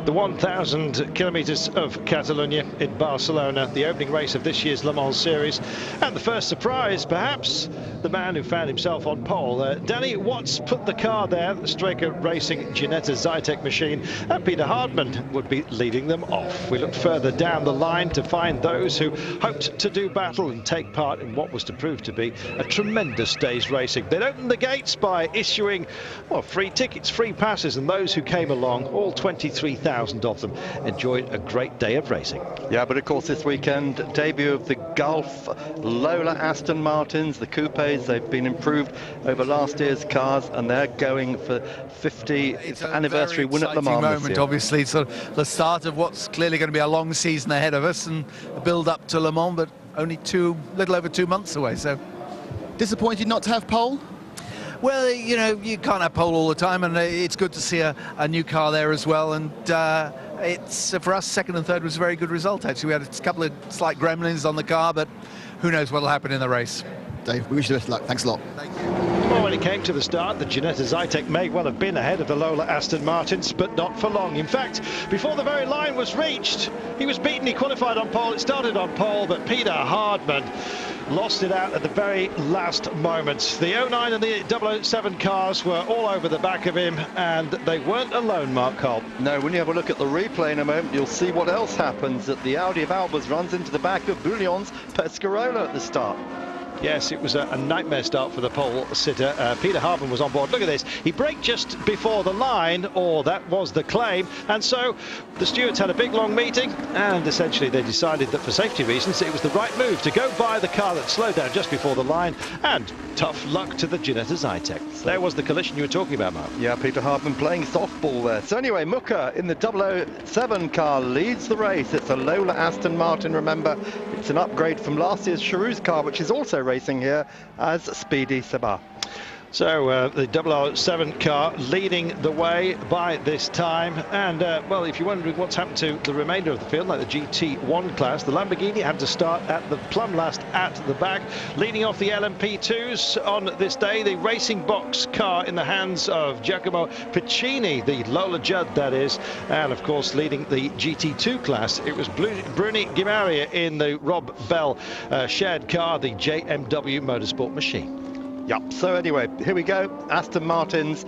The 1,000 kilometres of Catalonia in Barcelona, the opening race of this year's Le Mans Series, and the first surprise, perhaps, the man who found himself on pole. Danny Watts put the car there, the Straker Racing Ginetta Zytek machine, and Peter Hardman would be leading them off. We looked further down the line to find those who hoped to do battle and take part in what was to prove to be a tremendous day's racing. They'd opened the gates by issuing free tickets, free passes, and those who came along, all 23,000 of them, enjoyed a great day of racing. Yeah, but of course this weekend, debut of the Gulf Lola Aston Martins, the coupes. They've been improved over last year's cars, and they're going for 50th anniversary win at Le Mans moment, this year. obviously, sort of the start of what's clearly going to be a long season ahead of us, and a build up to Le Mans, but only little over 2 months away. So disappointed not to have pole? Well, you know, you can't have pole all the time, and it's good to see a new car there as well. And it's for us, second and third was a very good result, actually. We had a couple of slight gremlins on the car, but who knows what will happen in the race. Dave, we wish you the best of luck. Thanks a lot. Thank you. Well, when it came to the start, the Ginetta Zytek may well have been ahead of the Lola Aston Martins, but not for long. In fact, before the very line was reached, he was beaten. He qualified on pole. It started on pole, but Peter Hardman lost it out at the very last moment. The 09 and the 007 cars were all over the back of him, and they weren't alone, Mark Cole. No, when you have a look at the replay in a moment, you'll see what else happens. That the Audi of Albers runs into the back of Bouillon's Pescarolo at the start. Yes, it was a nightmare start for the pole sitter. Peter Hardman was on board. Look at this. He braked just before the line, or that was the claim. And so the stewards had a big, long meeting, and essentially they decided that for safety reasons, it was the right move to go by the car that slowed down just before the line. And tough luck to the Ginetta Zytek. So there was the collision you were talking about, Mark. Yeah, Peter Hardman playing softball there. So anyway, Muka in the 007 car leads the race. It's a Lola Aston Martin, remember. It's an upgrade from last year's Charouz car, which is also racing here as Speedy Sabah. So the 007 car leading the way by this time. And, well, if you're wondering what's happened to the remainder of the field, like the GT1 class, the Lamborghini had to start at the plumb last at the back. Leading off the LMP2s on this day, the racing box car in the hands of Giacomo Piccini, the Lola Judd, that is. And, of course, leading the GT2 class, it was Bruni Gimaria in the Rob Bell shared car, the JMW Motorsport machine. Yep, so anyway, here we go. Aston Martins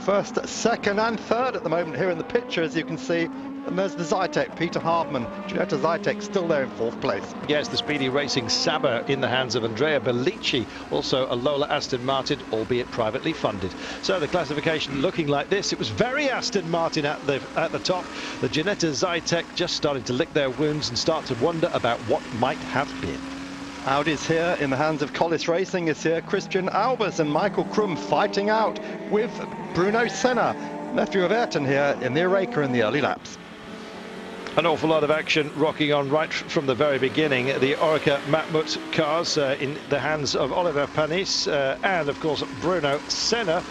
first, second and third at the moment here in the picture, as you can see. And there's the Zytek, Peter Hardman. Ginetta Zytek still there in fourth place. Yes, the Speedy Racing Saba in the hands of Andrea Bellici, also a Lola Aston Martin, albeit privately funded. So the classification looking like this. It was very Aston Martin at the top. The Ginetta Zytek just starting to lick their wounds and start to wonder about what might have been. Audi's here in the hands of Collis Racing is here. Christian Albers and Michael Krum fighting out with Bruno Senna, nephew of Ayrton, here in the Oreca in the early laps. An awful lot of action rocking on right from the very beginning. The Oreca Matmut cars in the hands of Oliver Panis and, of course, Bruno Senna.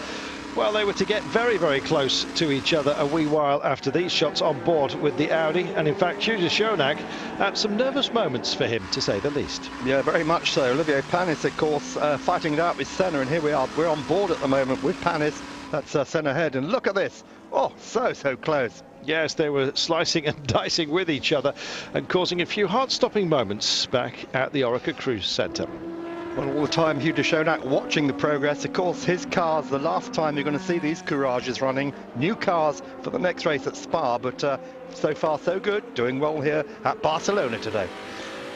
Well, they were to get very, very close to each other a wee while after these shots on board with the Audi. And in fact, Judas Schoenack had some nervous moments for him, to say the least. Yeah, very much so. Olivier Panis, of course, fighting it out with Senna. And here we are. We're on board at the moment with Panis. That's Senna ahead. And look at this. Oh, so close. Yes, they were slicing and dicing with each other and causing a few heart-stopping moments back at the Oreca Cruise Centre. Well, all the time, Hugh de Schoenack watching the progress. Of course, his cars, the last time you're going to see these Courages running. New cars for the next race at Spa, but so far so good. Doing well here at Barcelona today.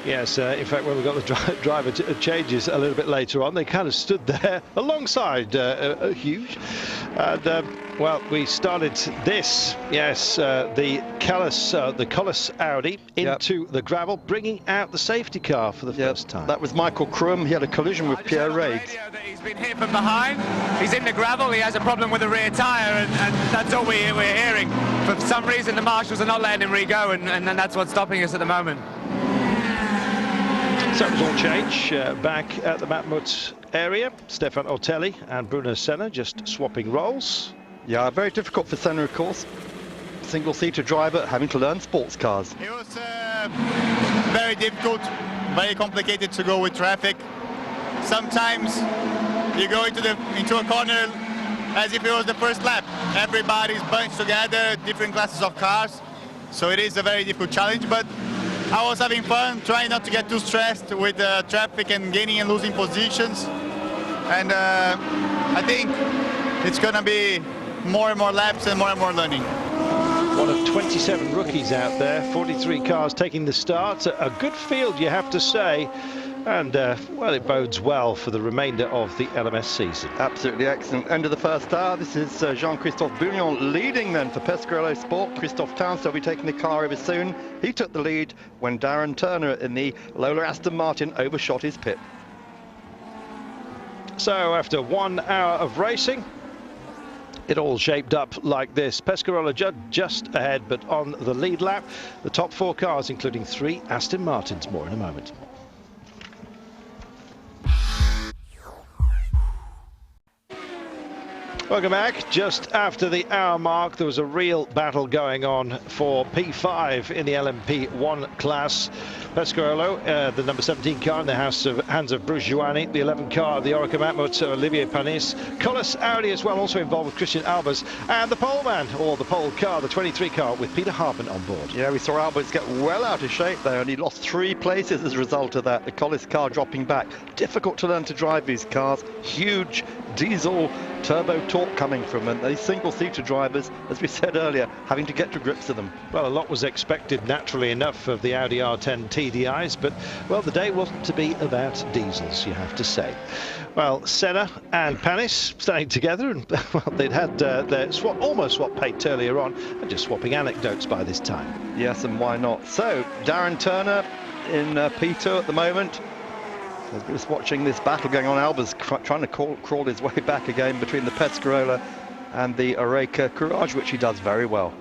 Yes, in fact, when we got the driver changes a little bit later on, they kind of stood there alongside Hughes. And, well, we started this, yes, the Collis Audi into the gravel, bringing out the safety car for the first time. That was Michael Krum. He had a collision with Pierre Reid. He's been hit from behind. He's in the gravel. He has a problem with the rear tyre, and that's all we're hearing. For some reason, the marshals are not letting him re-go, and that's what's stopping us at the moment. So it was all change back at the Matmut area. Stefan Otelli and Bruno Senna just swapping roles. Yeah, very difficult for Senna, of course. Single-seater driver having to learn sports cars. It was very difficult, very complicated to go with traffic. Sometimes you go into a corner as if it was the first lap. Everybody's bunched together, different classes of cars. So it is a very difficult challenge, but I was having fun, trying not to get too stressed with traffic and gaining and losing positions. And I think it's going to be more and more laps and more learning. One of 27 rookies out there, 43 cars taking the start. A good field, you have to say. And, well, it bodes well for the remainder of the LMS season. Absolutely excellent. End of the first hour. This is Jean-Christophe Bouillon leading then for Pescarolo Sport. Christophe Townsend will be taking the car over soon. He took the lead when Darren Turner in the Lola Aston Martin overshot his pit. So after 1 hour of racing, it all shaped up like this. Pescarolo just ahead, but on the lead lap, the top 4 cars, including 3 Aston Martins. More in a moment. Welcome back. Just after the hour mark, there was a real battle going on for P5 in the LMP1 class. Pescarolo, the number 17 car in the hands of Bruce Giuani, the 11 car of the Orica Matmut, Olivier Panis. Collis Audi as well, also involved with Christian Albers. And the pole man, or the pole car, the 23 car, with Peter Hartman on board. Yeah, we saw Albers get well out of shape there, and he lost 3 places as a result of that. The Collis car dropping back. Difficult to learn to drive these cars. Huge diesel turbo torque coming from them. These single-seater drivers, as we said earlier, having to get to grips with them. Well, a lot was expected, naturally enough, of the Audi R10 TDIs, but, well, the day wasn't to be about diesels, you have to say. Well, Senna and Panis staying together, and, well, they'd had their almost swap paint earlier on, and just swapping anecdotes by this time. Yes, and why not? So, Darren Turner in P2 at the moment. Just watching this battle going on. Albers trying to crawl his way back again between the Pescarolo and the Oreca Courage, which he does very well.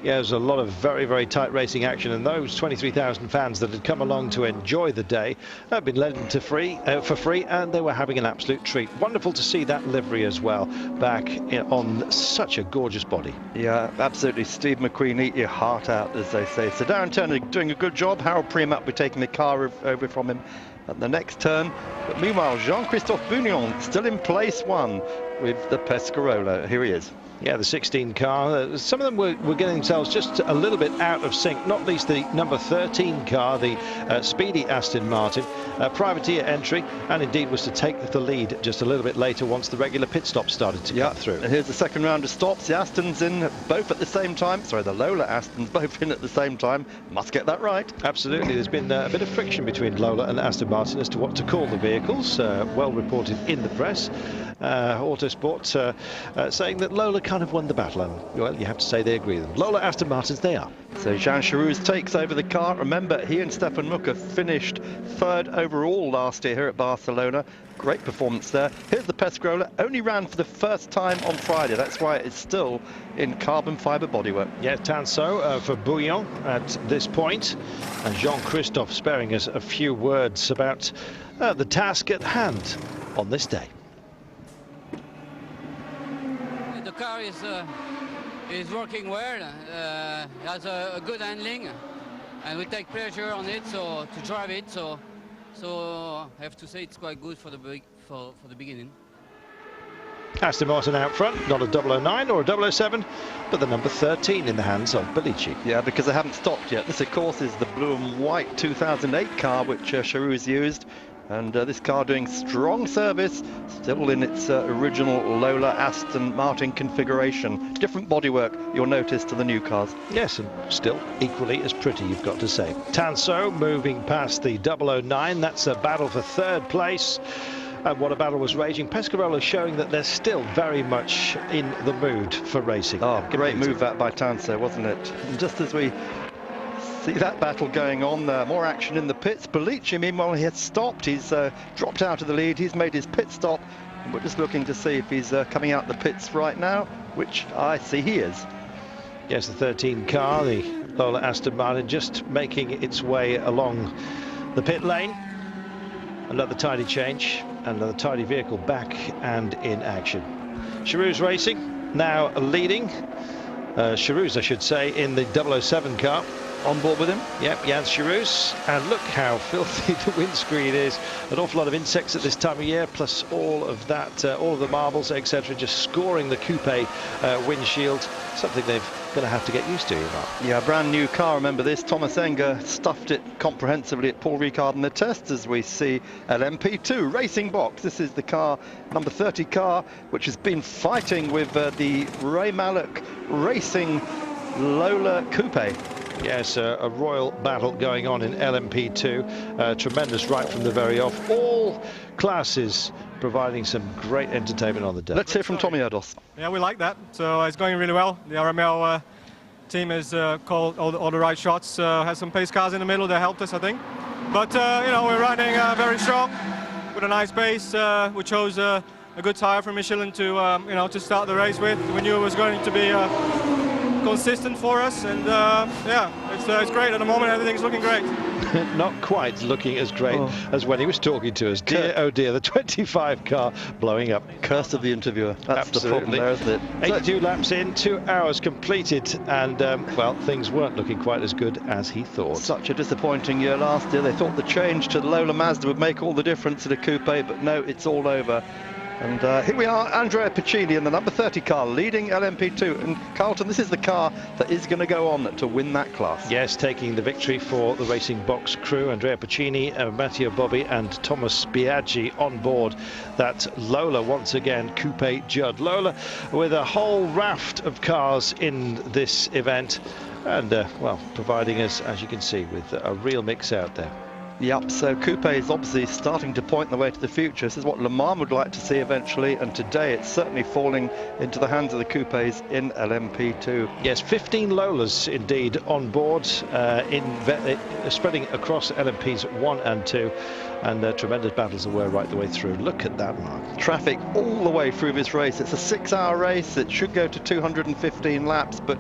Yeah, there's a lot of very, very tight racing action, and those 23,000 fans that had come along to enjoy the day have been led into for free, and they were having an absolute treat. Wonderful to see that livery as well, back on such a gorgeous body. Yeah, absolutely. Steve McQueen, eat your heart out, as they say. So Darren Turner doing a good job. Harold Priem will be taking the car over from him at the next turn. But meanwhile, Jean-Christophe Bouillon still in place 1 with the Pescarolo. Here he is. Yeah, the 16 car. Some of them were getting themselves just a little bit out of sync, not least the number 13 car, the speedy Aston Martin. Privateer entry, and indeed was to take the lead just a little bit later once the regular pit stop started to cut through. And here's the second round of stops. The Astons in both at the same time. Sorry, the Lola Astons both in at the same time. Must get that right. Absolutely. There's been a bit of friction between Lola and Aston Martin as to what to call the vehicles. Well reported in the press. Autosport saying that Lola kind of won the battle, and, well, you have to say they agree with them. Lola Aston Martins they are. So Jean Charroux takes over the car. Remember, he and Stefan Mucker finished 3rd overall last year here at Barcelona. Great performance there. Here's the Pescarolo. Only ran for the first time on Friday. That's why it's still in carbon fibre bodywork. Yeah, Tanso for Bouillon at this point, and Jean-Christophe sparing us a few words about the task at hand on this day. The car is working well, has a good handling, and we take pleasure on it, so to drive it, so I have to say it's quite good for the beginning. Aston Martin out front, not a 009 or a 007, but the number 13 in the hands of Bellici. Yeah, because they haven't stopped yet. This, of course, is the blue and white 2008 car which Charroux used. And this car doing strong service, still in its original Lola Aston Martin configuration. Different bodywork, you'll notice, to the new cars. Yes, and still equally as pretty, you've got to say. Tanso moving past the 009. That's a battle for 3rd place. And what a battle was raging. Pescarolo showing that they're still very much in the mood for racing. Oh, great move that by Tanso, wasn't it? And just as we see that battle going on, more action in the pits. Bellici, meanwhile, he has stopped. He's dropped out of the lead. He's made his pit stop. And we're just looking to see if he's coming out the pits right now, which I see he is. Yes, the 13 car, the Lola Aston Martin, just making its way along the pit lane. Another tidy change, another tidy vehicle back and in action. Charroux Racing now leading. Charroux, I should say, in the 007 car. on board with him. Yep, Jan Charus, and look how filthy the windscreen is. An awful lot of insects at this time of year, plus all of that, all of the marbles, etc., just scoring the coupe windshield. Something they're going to have to get used to, Mark. Yeah, brand new car. Remember this? Thomas Enger stuffed it comprehensively at Paul Ricard in the test, as we see LMP2 Racing Box. This is the car, number 30 car, which has been fighting with the Ray Mallock Racing Lola Coupe. Yes, a royal battle going on in LMP2. Tremendous right from the very off. All classes providing some great entertainment on the day. Let's hear from Tommy Erdos. Yeah, we like that. So it's going really well. The RML team has called all the right shots. Has some pace cars in the middle that helped us, I think. But you know, we're running very strong with a nice pace. We chose a good tire from Michelin to you know, to start the race with. We knew it was going to be consistent for us, and yeah, it's great at the moment. Everything's looking great. Not quite looking as great as when he was talking to us. Dear, oh dear, the 25 car blowing up. Curse of the interviewer. That's Absolutely. the problem there, isn't it? 82 laps in, 2 hours completed, and well, things weren't looking quite as good as he thought. Such a disappointing year last year. They thought the change to the Lola Mazda would make all the difference in a coupe, but no, it's all over. And here we are, Andrea Piccini in the number 30 car, leading LMP2. And Carlton, this is the car that is going to go on to win that class. Yes, taking the victory for the Racing Box crew. Andrea Piccini, Matteo Bobbi and Thomas Biaggi on board that Lola, once again, Coupe Judd. Lola with a whole raft of cars in this event. And, well, providing us, as you can see, with a real mix out there. Yep, so coupe is obviously starting to point the way to the future. This is what Le Mans would like to see eventually, and today it's certainly falling into the hands of the coupes in LMP2. Yes, 15 Lolas indeed on board, spreading across LMPs 1 and 2, and tremendous battles there were right the way through. Look at that, Mark. Traffic all the way through this race. It's a 6-hour race. It should go to 215 laps, but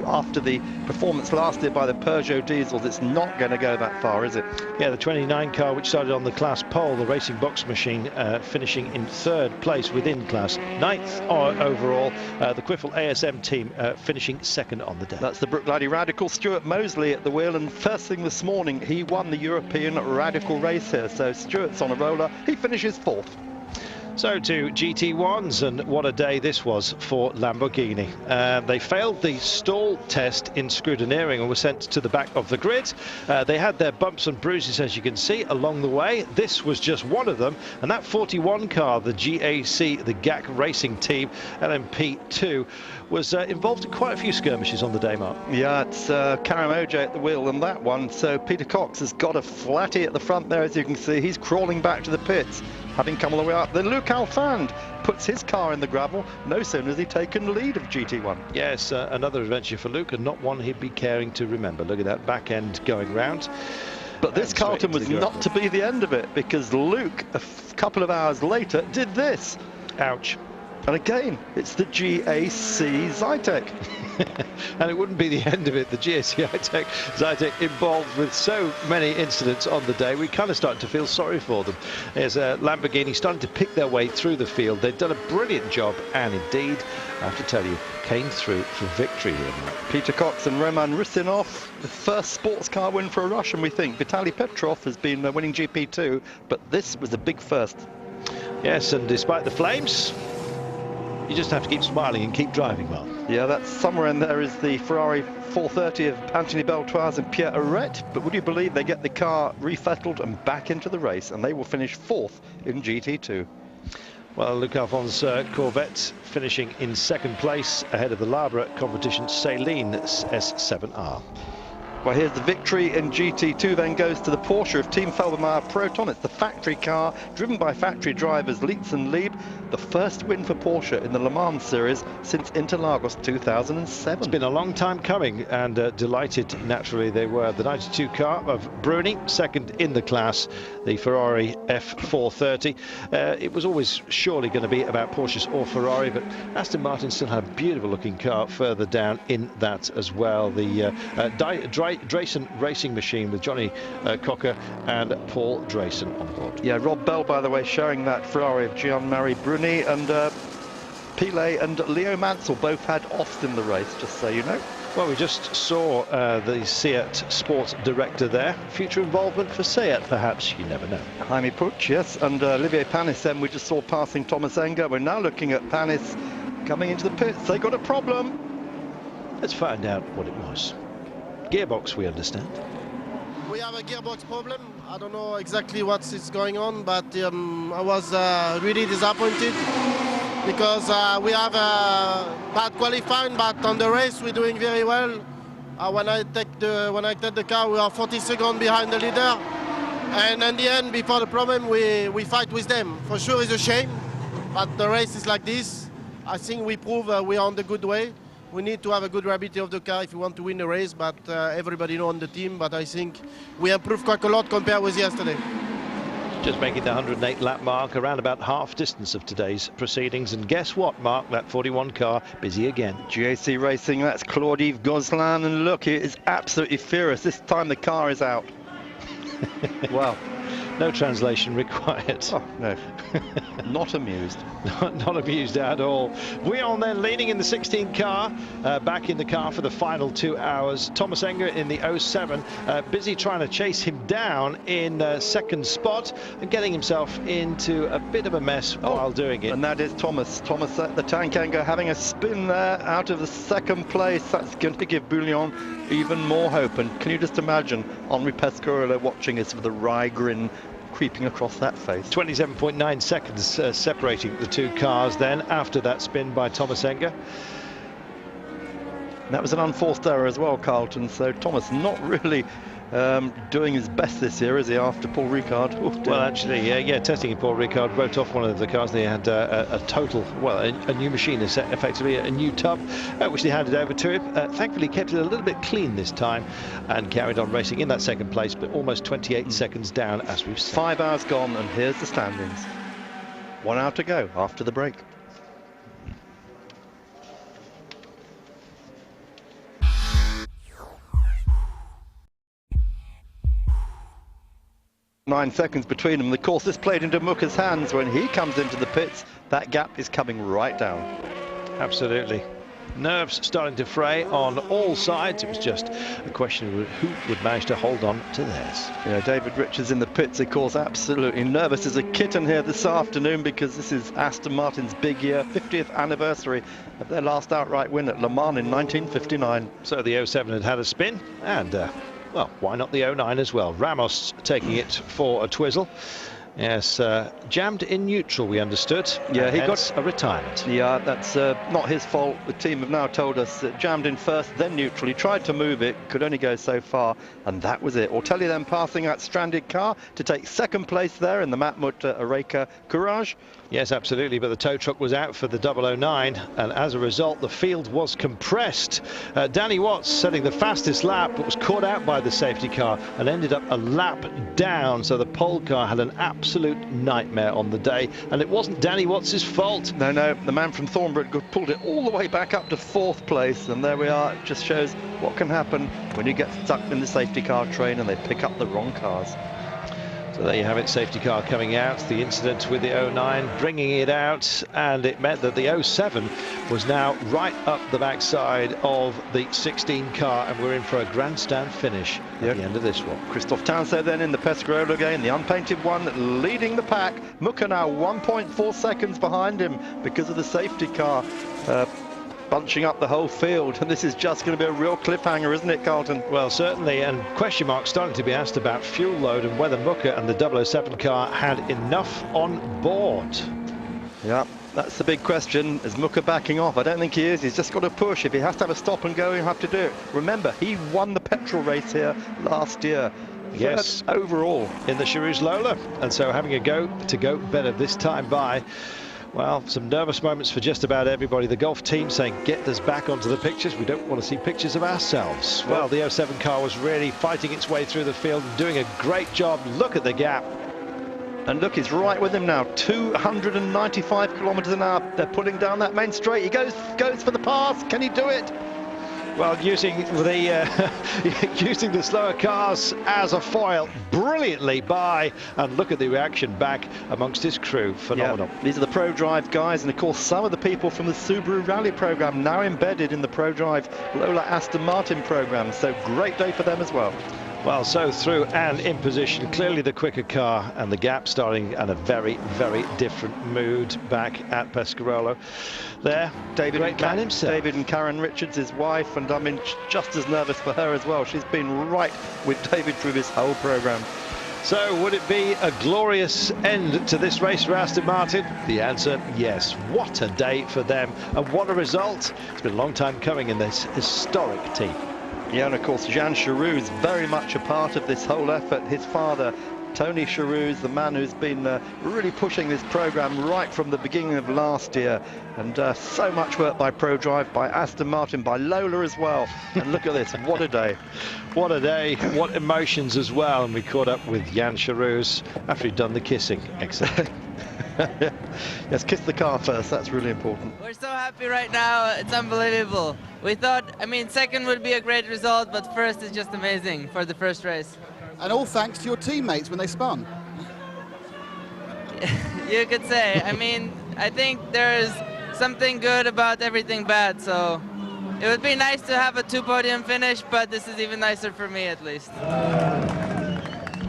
after the performance last year by the Peugeot diesels, it's not going to go that far, is it? Yeah, the 29 car, which started on the class pole, the Racing Box machine, finishing in 3rd place within class, 9th overall. The Quiffle ASM team finishing 2nd on the day. That's the Brookline Radical. Stuart Mosley at the wheel, and first thing this morning he won the European Radical race here. So Stuart's on a roller. He finishes 4th. So to GT1s, and what a day this was for Lamborghini. They failed the stall test in scrutineering and were sent to the back of the grid. They had their bumps and bruises, as you can see, along the way. This was just one of them, and that 41 car, the GAC, the GAC Racing Team, LMP2, was involved in quite a few skirmishes on the day, Mark. Yeah, it's Karim Oj at the wheel on that one. So Peter Cox has got a flatty at the front there, as you can see. He's crawling back to the pits, having come all the way up. Then Luke Alfand puts his car in the gravel. No sooner has he taken the lead of GT1. Yes, another adventure for Luke, and not one he'd be caring to remember. Look at that back end going round. But this Carlton was not to be the end of it, because Luke, a couple of hours later, did this. Ouch. And again, it's the GAC Zytek. And it wouldn't be the end of it. The GAC Zytek involved with so many incidents on the day, we kind of started to feel sorry for them. There's Lamborghini starting to pick their way through the field. They've done a brilliant job, and indeed, I have to tell you, came through for victory here. Peter Cox and Roman Rusinov, the first sports car win for a Russian, we think. Vitaly Petrov has been winning GP2, but this was a big first. Yes, and despite the flames, you just have to keep smiling and keep driving, Mark. Yeah, that's somewhere in there is the Ferrari 430 of Anthony Beltoise and Pierre Arret. But would you believe they get the car refettled and back into the race, and they will finish 4th in GT2. Well, Luc Alphonse Corvette finishing in 2nd place ahead of the Labra competition Saleen S7R. Well, here's the victory in GT2, then goes to the Porsche of Team Felbermayr Proton. It's the factory car, driven by factory drivers Lietz and Lieb. The first win for Porsche in the Le Mans series since Interlagos 2007. It's been a long time coming, and delighted, naturally, they were. The 92 car of Bruni, 2nd in the class, the Ferrari F430. It was always surely going to be about Porsches or Ferrari, but Aston Martin still had a beautiful looking car further down in that as well. The Drayson Racing Machine with Johnny Cocker and Paul Drayson on board. Yeah, Rob Bell, by the way, showing that Ferrari of Jean-Marie Bruni, and Pilet and Leo Mansell both had offs in the race, just so you know. Well, we just saw the SEAT sports director there. Future involvement for SEAT, perhaps, you never know. Jaime Puig, yes, and Olivier Panis then we just saw passing Thomas Enger. We're now looking at Panis coming into the pits. They got a problem. Let's find out what it was. Gearbox, we understand. We have a gearbox problem. I don't know exactly what is going on, but I was really disappointed because we have bad qualifying, but on the race we're doing very well. When I take the car, we are 40 seconds behind the leader, and in the end, before the problem, we fight with them. For sure, it's a shame, but the race is like this. I think we prove we are on the good way. We need to have a good reliability of the car if we want to win the race, but everybody knows on the team, but I think we improved quite a lot compared with yesterday. Just making the 108 lap mark, around about half distance of today's proceedings. And guess what, Mark? That 41 car, busy again. GAC Racing, that's Claude-Yves Gosselin, and look, it is absolutely furious. This time the car is out. Wow. No translation required. Oh, no. Not amused. Not amused at all. Guillaume then leading in the 16 car, back in the car for the final 2 hours. Thomas Enger in the 07, busy trying to chase him down in second spot and getting himself into a bit of a mess while doing it. And that is Thomas. Thomas at the tank Enger having a spin there out of the second place. That's going to give Bouillon even more hope. And can you just imagine Henri Pescarolo watching us with a wry grin creeping across that face. 27.9 seconds separating the two cars then after that spin by Thomas Enger. And that was an unforced error as well, Carlton, so Thomas not really doing his best this year, is he, after Paul Ricard? Well, actually, yeah, testing Paul Ricard wrote off one of the cars. They had a total, well, a new machine, effectively a new tub, which they handed over to him. Thankfully, kept it a little bit clean this time and carried on racing in that second place, but almost 28 seconds down, as we've said. 5 hours gone, and here's the standings. 1 hour to go after the break. Nine seconds between them. Of course, this played into Mucker's hands. When he comes into the pits, that gap is coming right down. Absolutely. Nerves starting to fray on all sides. It was just a question of who would manage to hold on to theirs. You know, David Richards in the pits, of course, absolutely nervous as a kitten here this afternoon, because this is Aston Martin's big year, 50th anniversary of their last outright win at Le Mans in 1959. So the 07 had a spin, and well, why not the 09 as well? Ramos taking it for a twizzle. Yes, jammed in neutral, we understood. Yeah, he got a retirement. Yeah, that's not his fault. The team have now told us that jammed in first, then neutral. He tried to move it, could only go so far, and that was it. Ortelli then passing that stranded car to take second place there in the Matmut Oreca Courage. Yes, absolutely, but the tow truck was out for the 009, and as a result, the field was compressed. Danny Watts setting the fastest lap, but was caught out by the safety car and ended up a lap down, so the pole car had an absolute nightmare on the day, and it wasn't Danny Watts' fault. No, the man from Thornborough pulled it all the way back up to 4th place, and there we are. It just shows what can happen when you get stuck in the safety car train and they pick up the wrong cars. So there you have it, safety car coming out, the incident with the 09 bringing it out, and it meant that the 07 was now right up the backside of the 16 car, and we're in for a grandstand finish at the end of this one. Christophe Tanso then in the Pescarolo again, the unpainted one leading the pack. Mucker now 1.4 seconds behind him because of the safety car. Bunching up the whole field, and this is just going to be a real cliffhanger, isn't it, Carlton? Well, certainly, and question marks starting to be asked about fuel load and whether Mucker and the 007 car had enough on board. Yeah, that's the big question. Is Mucker backing off? I don't think he is. He's just got to push. If he has to have a stop and go, he'll have to do it. Remember, he won the petrol race here last year. Yes, overall in the Charouz Lola, and so having a go to go better this time by. Well, some nervous moments for just about everybody. The Gulf team saying, get us back onto the pictures. We don't want to see pictures of ourselves. Well, the 07 car was really fighting its way through the field and doing a great job. Look at the gap. And look, he's right with him now. 295 kilometers an hour. They're pulling down that main straight. He goes for the pass. Can he do it? Well, using the using the slower cars as a foil brilliantly by, and look at the reaction back amongst his crew. Phenomenal. Yeah, these are the ProDrive guys, and of course some of the people from the Subaru Rally program now embedded in the ProDrive Lola Aston Martin program. So great day for them as well. Well, so through and in position, clearly the quicker car, and the gap starting in a very, very different mood back at Pescarolo. There, David and Karen Richards, his wife, and I'm just as nervous for her as well. She's been right with David through this whole program. So would it be a glorious end to this race for Aston Martin? The answer, yes. What a day for them, and what a result. It's been a long time coming in this historic team. Yeah, and of course Jean Charroux is very much a part of this whole effort. His father, Tony Charroux, the man who's been really pushing this program right from the beginning of last year, and so much work by ProDrive, by Aston Martin, by Lola as well. And look at this, what a day. What a day, what emotions as well. And we caught up with Jan Charroux after he'd done the kissing. Excellent. Yes, kiss the car first, that's really important. We're so happy right now, it's unbelievable. We thought, I mean, second would be a great result, but first is just amazing for the first race. And all thanks to your teammates when they spun. You could say. I mean, I think there's something good about everything bad, so it would be nice to have a 2-podium finish, but this is even nicer for me at least.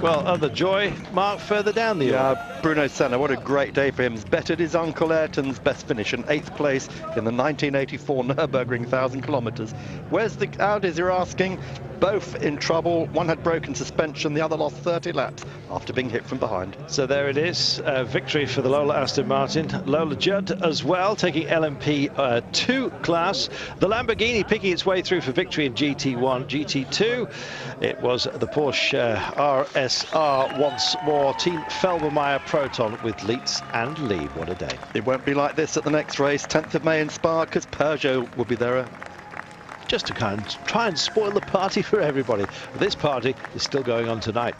Well, other joy, Mark, further down the Yeah, Bruno Senna, what a great day for him. He's bettered his uncle Ayrton's best finish in 8th place in the 1984 Nürburgring 1,000 kilometres. Where's the Audis, you're asking? Both in trouble. One had broken suspension, the other lost 30 laps after being hit from behind. So there it is, victory for the Lola Aston Martin. Lola Judd as well, taking LMP 2 class. The Lamborghini picking its way through for victory in GT1, GT2. It was the Porsche RSR once more. Team Felbermeyer Proton with Leitz and Lee. What a day. It won't be like this at the next race, 10th of May in Spa, because Peugeot will be there. Just to kind of try and spoil the party for everybody. This party is still going on tonight.